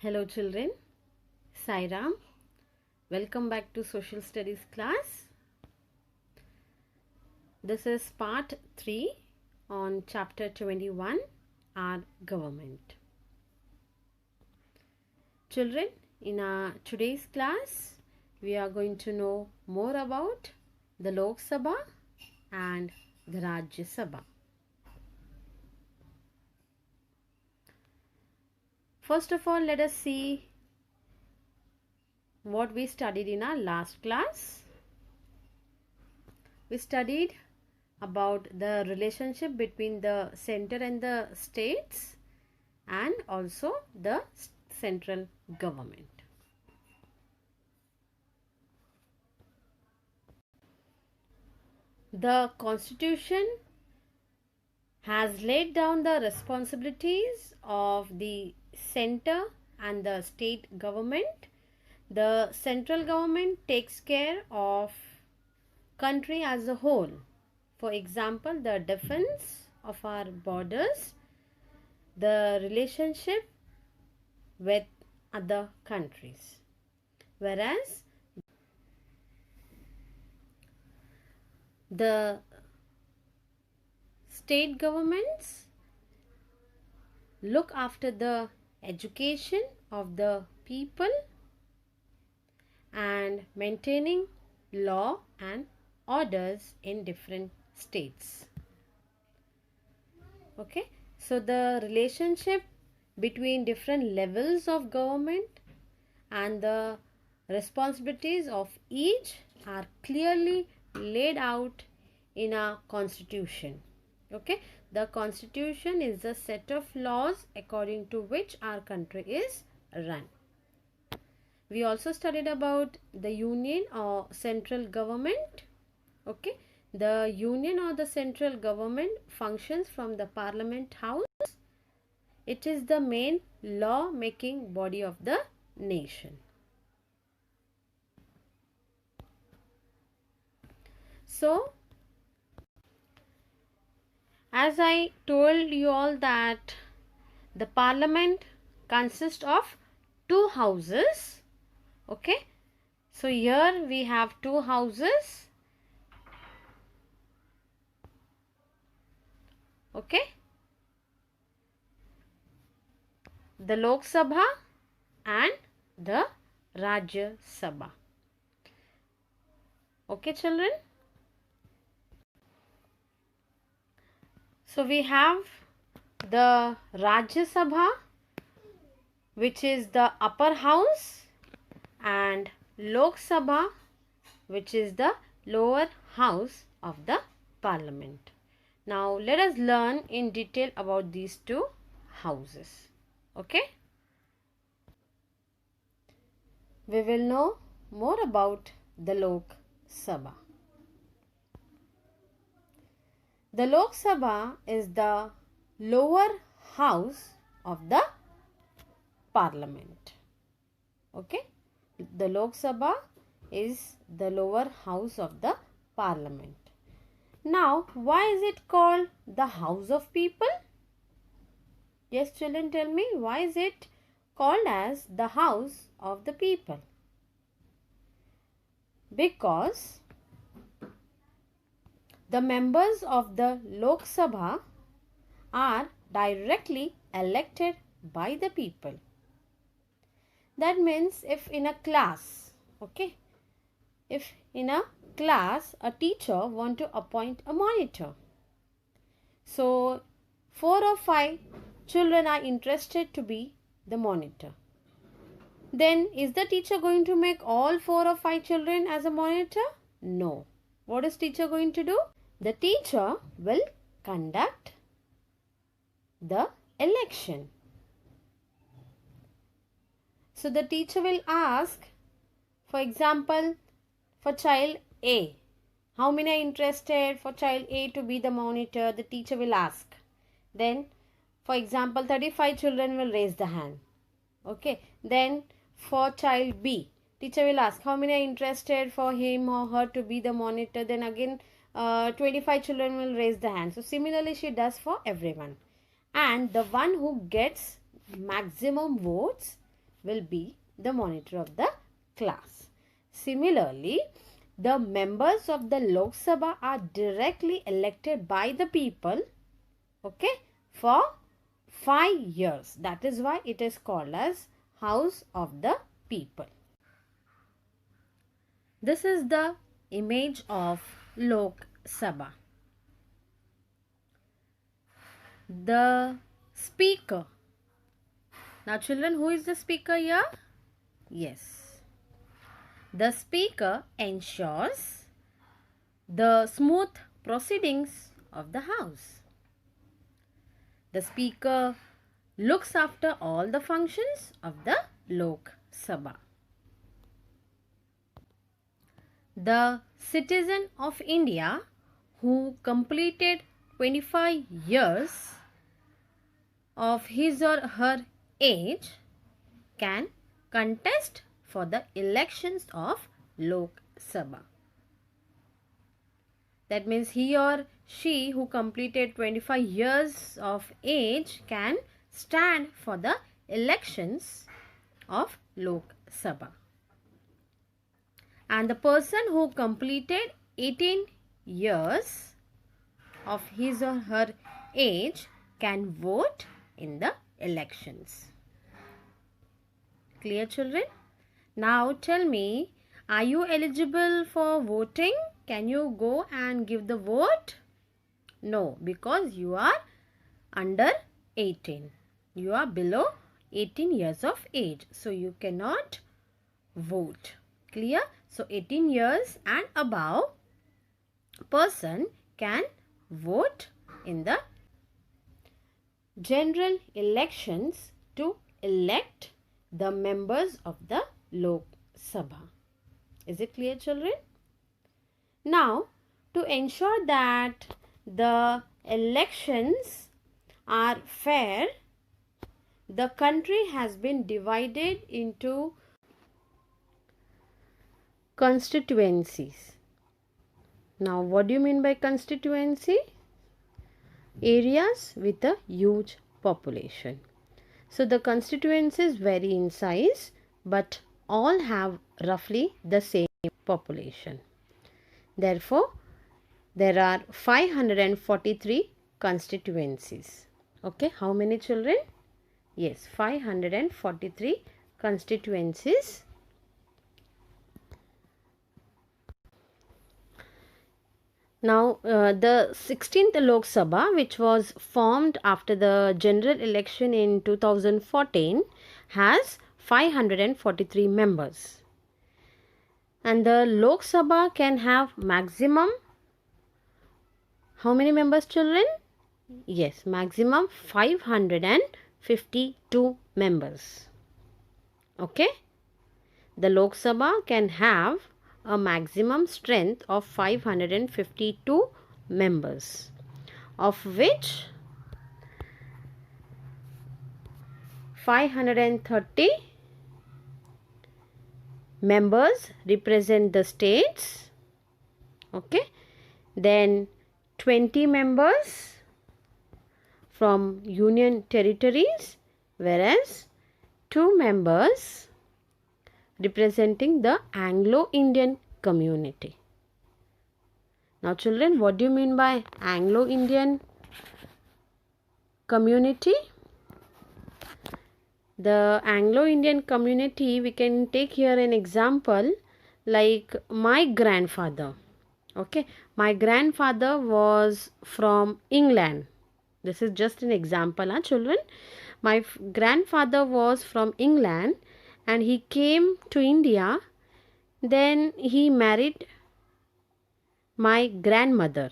Hello children, Sairam. Welcome back to Social Studies class. This is part 3 on chapter 21, our government. Children, in our today's class, we are going to know more about the Lok Sabha and the Rajya Sabha. First of all, let us see what we studied in our last class. We studied about the relationship between the center and the states and also the central government. The Constitution has laid down the responsibilities of the center and the state government. The central government takes care of country as a whole. For example, the defense of our borders, the relationship with other countries. Whereas the state governments look after the education of the people and maintaining law and orders in different states. Okay, so the relationship between different levels of government and the responsibilities of each are clearly laid out in our constitution. Okay, the constitution is a set of laws according to which our country is run. We also studied about the union or central government. Okay, the union or the central government functions from the Parliament House. It is the main law making body of the nation. So, as I told you all that the Parliament consists of two houses. Okay, so here we have two houses. Okay, the Lok Sabha and the Rajya Sabha. Okay, children. So we have the Rajya Sabha, which is the upper house, and Lok Sabha, which is the lower house of the Parliament. Now let us learn in detail about these two houses. Okay? We will know more about the Lok Sabha. The Lok Sabha is the lower house of the Parliament. Okay? The Lok Sabha is the lower house of the Parliament. Now, why is it called the House of People? Yes, children, tell me, why is it called as the House of the People? Because the members of the Lok Sabha are directly elected by the people. That means if in a class, okay, if in a class a teacher want to appoint a monitor. So 4 or 5 children are interested to be the monitor. Then is the teacher going to make all 4 or 5 children as a monitor? No. What is teacher going to do? The teacher will conduct the election. So the teacher will ask, for example, for child A, how many are interested for child A to be the monitor? The teacher will ask. Then, for example, 35 children will raise the hand. Okay. Then, for child B, teacher will ask, how many are interested for him or her to be the monitor? Then again, 25 children will raise the hand. So, similarly, she does for everyone. And the one who gets maximum votes will be the monitor of the class. Similarly, the members of the Lok Sabha are directly elected by the people, okay, for 5 years. That is why it is called as House of the People. This is the image of Lok Sabha. The speaker. Now children, who is the speaker here? Yes. The speaker ensures the smooth proceedings of the house. The speaker looks after all the functions of the Lok Sabha. The citizen of India who completed 25 years of his or her age can contest for the elections of Lok Sabha. That means he or she who completed 25 years of age can stand for the elections of Lok Sabha. And the person who completed 18 years of his or her age can vote in the elections. Clear, children? Now tell me, are you eligible for voting? Can you go and give the vote? No, because you are under 18. You are below 18 years of age. So you cannot vote. Clear? So 18 years and above person can vote in the general elections to elect the members of the Lok Sabha. Is it clear, children? Now, to ensure that the elections are fair, the country has been divided into constituencies. Now, what do you mean by constituency? Areas with a huge population. So, the constituencies vary in size, but all have roughly the same population. Therefore, there are 543 constituencies. Okay, how many, children? Yes, 543 constituencies. Now, the 16th Lok Sabha, which was formed after the general election in 2014, has 543 members. And the Lok Sabha can have maximum, how many members, children? Yes, maximum 552 members. Okay? The Lok Sabha can have a maximum strength of 552 members, of which 530 members represent the states. Okay, then 20 members from union territories, whereas 2 members representing the Anglo-Indian community. Now children, what do you mean by Anglo-Indian community? The Anglo-Indian community, we can take here an example like my grandfather. Okay, my grandfather was from England. This is just an example, children. My grandfather was from England and he came to India. Then he married my grandmother.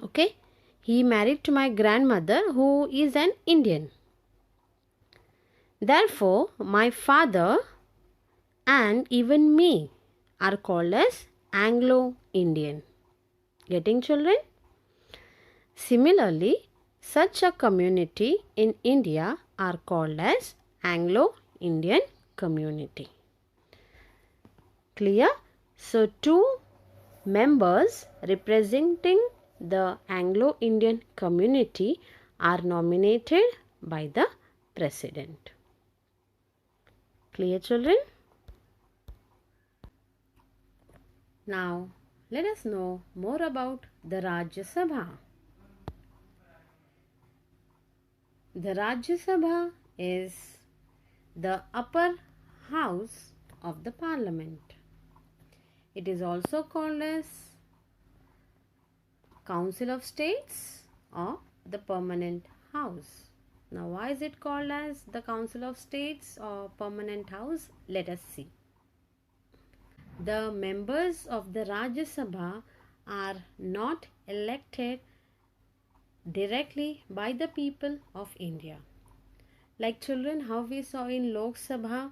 Okay, he married to my grandmother who is an Indian. Therefore, my father and even me are called as Anglo-Indian. Getting, children? Similarly, such a community in India are called as Anglo-Indian community. Clear? So, 2 members representing the Anglo-Indian community are nominated by the President. Clear, children? Now, let us know more about the Rajya Sabha. The Rajya Sabha is the upper house of the Parliament. It is also called as Council of States or the Permanent House. Now, why is it called as the Council of States or Permanent House? Let us see. The members of the Rajya Sabha are not elected directly by the people of India. Like children, how we saw in Lok Sabha,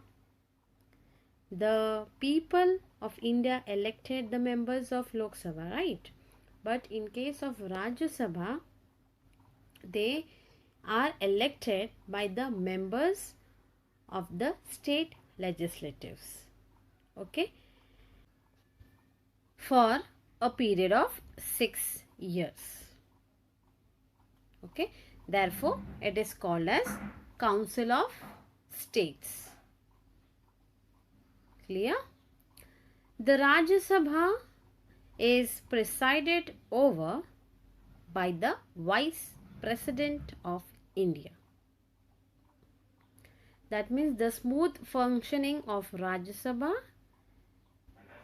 the people of India elected the members of Lok Sabha, right? But in case of Rajya Sabha, they are elected by the members of the state legislatives. Okay? For a period of 6 years. Okay? Therefore, it is called as Council of States. Clear? The Rajya Sabha is presided over by the Vice President of India. That means the smooth functioning of Rajya Sabha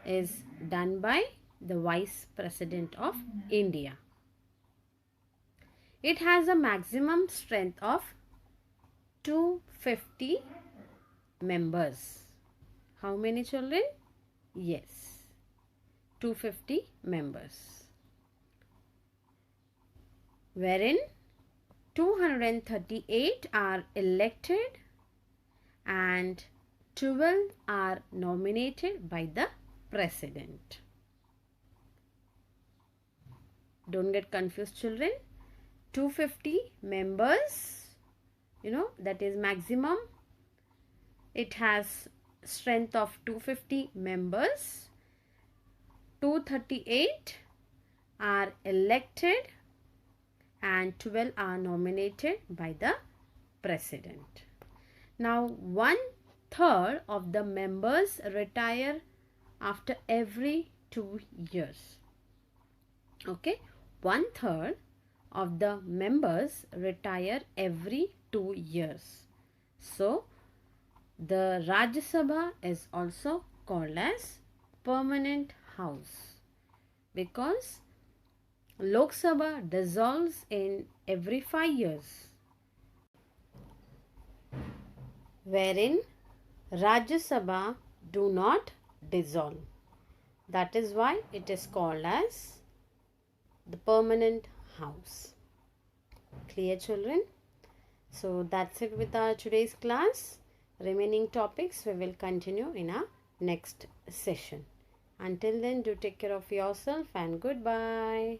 is done by the Vice President of India. It has a maximum strength of 250 members. How many children? Yes, 250 members. Wherein 238 are elected and 12 are nominated by the President. Don't get confused, children. 250 members, that is maximum. It has strength of 250 members. 238 are elected and 12 are nominated by the President. Now, 1/3 of the members retire after every 2 years. Okay, 1/3 of the members retire every 2 years. So, the Rajya Sabha is also called as Permanent House because Lok Sabha dissolves in every 5 years, wherein Rajya Sabha do not dissolve. That is why it is called as the Permanent House. Clear, children? So that's it with our today's class. Remaining topics we will continue in our next session. Until then, do take care of yourself and goodbye.